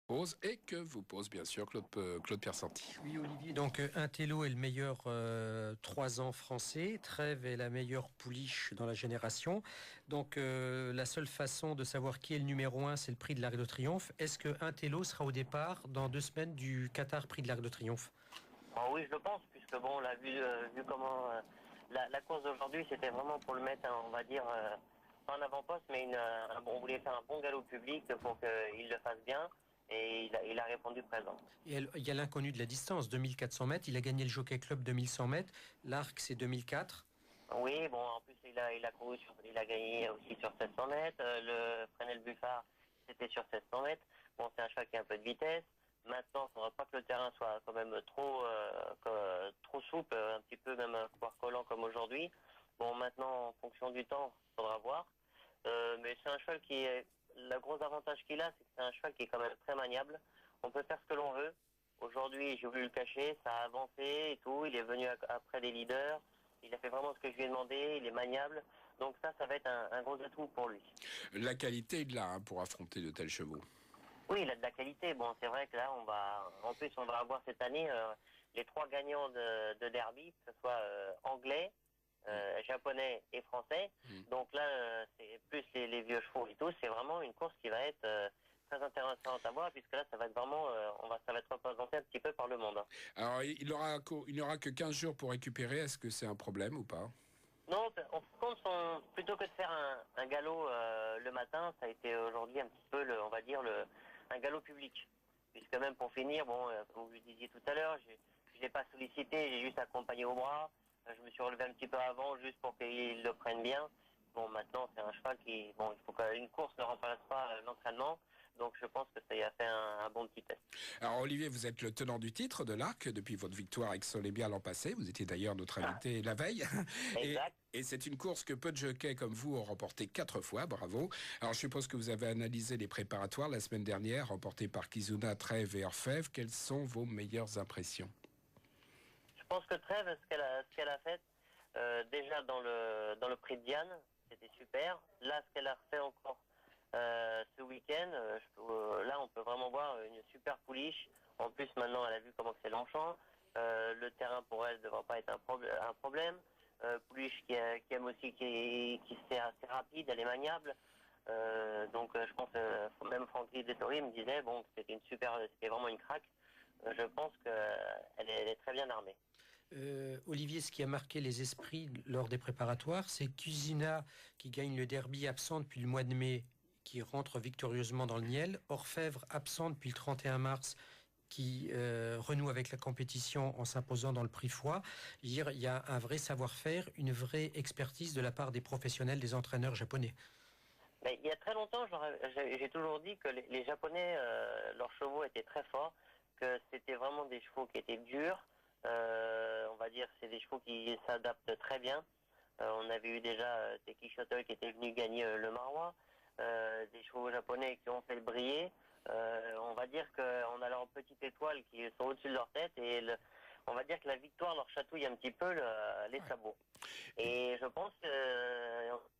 Pose et que vous pose bien sûr Claude Pierre Santi. Oui, Olivier, donc Intello est le meilleur 3 ans français, Trèves est la meilleure pouliche dans la génération. Donc la seule façon de savoir qui est le numéro 1, c'est le prix de l'Arc de Triomphe. Est-ce que Intello sera au départ dans 2 semaines du Qatar Prix de l'Arc de Triomphe? Bon, oui, je le pense, puisque bon, on l'a vu comment la course d'aujourd'hui, c'était vraiment pour le mettre, on va dire, pas en avant-poste, mais on voulait faire un bon galop public pour qu'il le fasse bien. Et il a répondu présent. Et il y a l'inconnu de la distance, 2400 mètres. Il a gagné le Jockey Club 2100 mètres. L'Arc, c'est 2004. Oui, bon, en plus, il a gagné aussi sur 700 mètres. Le Fresnel Buffard, c'était sur 700 mètres. Bon, c'est un cheval qui a un peu de vitesse. Maintenant, il ne faudra pas que le terrain soit quand même trop souple, un petit peu même un couloir collant comme aujourd'hui. Bon, maintenant, en fonction du temps, il faudra voir. Mais c'est un cheval le gros avantage qu'il a, c'est que c'est un cheval qui est quand même très maniable. On peut faire ce que l'on veut. Aujourd'hui, j'ai voulu le cacher, ça a avancé et tout. Il est venu après les leaders. Il a fait vraiment ce que je lui ai demandé. Il est maniable. Donc ça va être un gros atout pour lui. La qualité est de là pour affronter de tels chevaux. Oui, il a de la qualité. Bon, c'est vrai que là, en plus, on va avoir cette année les 3 gagnants de derby, que ce soit anglais, japonais et français. Donc là, c'est plus les vieux chevaux et tout. C'est vraiment une course qui va être très intéressante à voir, puisque là, ça va être vraiment, ça va être représenté un petit peu par le monde. Alors, il n'aura que 15 jours pour récupérer. Est-ce que c'est un problème ou pas? Non, on compte plutôt que de faire un galop le matin, ça a été aujourd'hui un petit peu, on va dire, un galop public. Puisque même pour finir, bon, comme vous le disiez tout à l'heure, je l'ai pas sollicité, j'ai juste accompagné au bras. Je me suis relevé un petit peu avant, juste pour qu'il le prenne bien. Bon, maintenant, c'est un cheval il faut qu'une course ne remplace pas l'entraînement. Donc, je pense que ça y a fait un bon petit test. Alors, Olivier, vous êtes le tenant du titre de l'Arc depuis votre victoire avec Solébia l'an passé. Vous étiez d'ailleurs notre invité la veille. Exact. Et c'est une course que peu de jockeys comme vous ont remporté 4 fois. Bravo. Alors, je suppose que vous avez analysé les préparatoires la semaine dernière, remportés par Kizuna, Trèves et Orfèvre. Quelles sont vos meilleures impressions? Je pense que Trèves, ce qu'elle a fait, déjà dans le prix de Diane, c'était super. Là, ce qu'elle a refait encore ce week-end, là, on peut vraiment voir une super pouliche. En plus, maintenant, elle a vu comment c'est Longchamp. Le terrain pour elle ne devrait pas être un problème. Pouliche qui aime aussi, qui est assez rapide, elle est maniable. Donc, je pense même Francky Dettori me disait bon, c'était vraiment une craque. Je pense qu'elle est très bien armée. Olivier, ce qui a marqué les esprits lors des préparatoires, c'est Kuzina qui gagne le derby absent depuis le mois de mai, qui rentre victorieusement dans le Niel. Orfèvre absent depuis le 31 mars, qui renoue avec la compétition en s'imposant dans le prix Foix. Il y a un vrai savoir-faire, une vraie expertise de la part des professionnels, des entraîneurs japonais. Mais il y a très longtemps, j'ai toujours dit que les Japonais, leurs chevaux étaient très forts, que c'était vraiment des chevaux qui étaient durs. On va dire c'est des chevaux qui s'adaptent très bien. On avait eu déjà Teki Shuttle qui était venu gagner le Marois, des chevaux japonais qui ont fait le briller. On va dire qu'on a leur petite étoile qui sont au-dessus de leur tête et on va dire que la victoire leur chatouille un petit peu les sabots. Et je pense que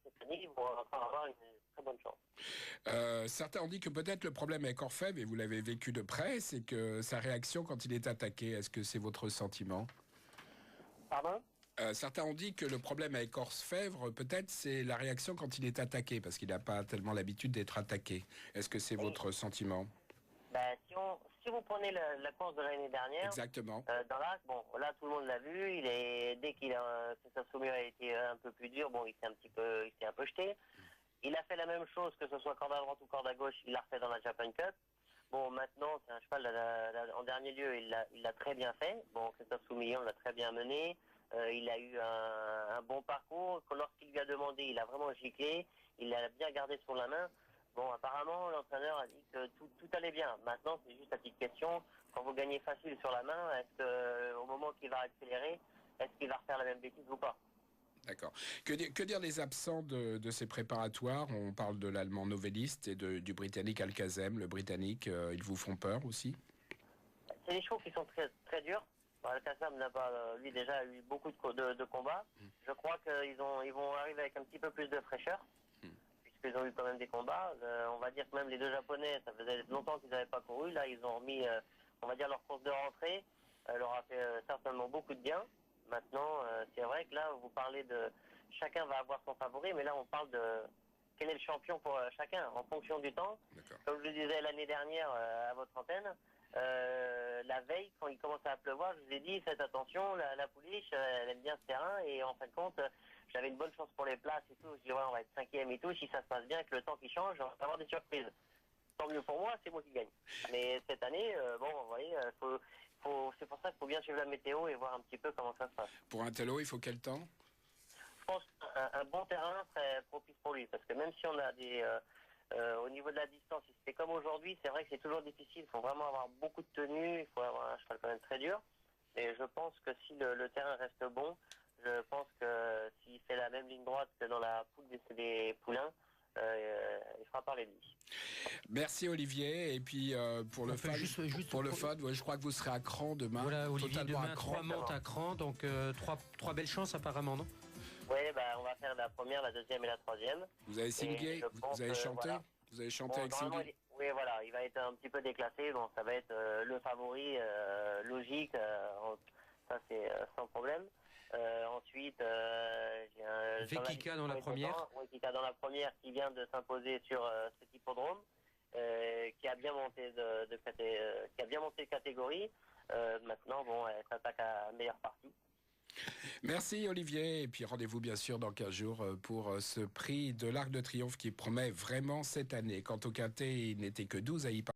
cette année, ils vont encore avoir une très bonne chance. Certains ont dit que peut-être le problème avec Orfèvre, et vous l'avez vécu de près, c'est que sa réaction quand il est attaqué. Est-ce que c'est votre sentiment? Pardon? Certains ont dit que le problème avec Orfèvre, peut-être, c'est la réaction quand il est attaqué, parce qu'il n'a pas tellement l'habitude d'être attaqué. Est-ce que c'est votre sentiment? Si vous prenez la course de l'année dernière, exactement. Dans l'Arc, bon, là tout le monde l'a vu. Dès que sa saumure a été un peu plus dure, bon, il s'est un peu jeté. Il a fait la même chose, que ce soit corde à droite ou corde à gauche, il l'a refait dans la Japan Cup. Bon, maintenant, c'est un cheval, en dernier lieu, il l'a très bien fait. Bon, Christophe Soumillon l'a très bien mené. Il a eu un bon parcours. Lorsqu'il lui a demandé, il a vraiment giclé. Il l'a bien gardé sur la main. Bon, apparemment, l'entraîneur a dit que tout allait bien. Maintenant, c'est juste la petite question. Quand vous gagnez facile sur la main, est-ce que, au moment qu'il va accélérer, est-ce qu'il va refaire la même bêtise ou pas? D'accord. Que dire des absents de ces préparatoires? On parle de l'allemand Novelliste et du britannique Alcazem. Le britannique, ils vous font peur aussi? C'est des chevaux qui sont très, très durs. Alcazem n'a pas, lui, déjà eu beaucoup de combats. Je crois qu'ils vont arriver avec un petit peu plus de fraîcheur. puisqu'ils ont eu quand même des combats. On va dire que même les deux Japonais, ça faisait longtemps qu'ils n'avaient pas couru. Là, ils ont remis, on va dire, leur course de rentrée. Leur a fait certainement beaucoup de bien. Maintenant, c'est vrai que là, vous parlez de... Chacun va avoir son favori, mais là, on parle de... Quel est le champion pour chacun, en fonction du temps. Comme je le disais l'année dernière à votre antenne, la veille, quand il commençait à pleuvoir, je vous ai dit, faites attention, la pouliche, elle aime bien ce terrain, et en fin de compte, j'avais une bonne chance pour les places et tout. Je dis, ouais, on va être 5e et tout, si ça se passe bien, avec le temps qui change, on va avoir des surprises. Tant mieux pour moi, c'est moi qui gagne. Mais cette année, bon, vous voyez, c'est pour ça qu'il faut bien suivre la météo et voir un petit peu comment ça se passe. Pour un télo, il faut quel temps? Je pense qu'un bon terrain serait propice pour lui, parce que même si on a des... au niveau de la distance, si c'était comme aujourd'hui, c'est vrai que c'est toujours difficile, il faut vraiment avoir beaucoup de tenue, il faut avoir un cheval quand même très dur. Et je pense que si le terrain reste bon, je pense que s'il fait la même ligne droite que dans la poule des poulains, il fera parler de lui. Merci Olivier, et puis pour le FAD, je crois que vous serez à Cran demain. Voilà, Olivier, totalement demain, 3 montes à Cran, donc trois belles chances apparemment, non? Oui, on va faire la première, la deuxième et la troisième. Vous avez singué, vous avez chanté, voilà. Vous avez chanté avec Singué. Oui, voilà, il va être un petit peu déclassé, donc ça va être le favori logique, ça c'est sans problème. Ensuite, j'ai un... Vekika dans la première. Vekika dans la première qui vient de s'imposer sur cet hippodrome, qui a bien monté qui a bien monté de catégorie. Maintenant, bon, elle s'attaque à la meilleure partie. Merci Olivier, et puis rendez-vous bien sûr dans 15 jours pour ce prix de l'Arc de Triomphe qui promet vraiment cette année. Quant au quintet, il n'était que 12 à y participer.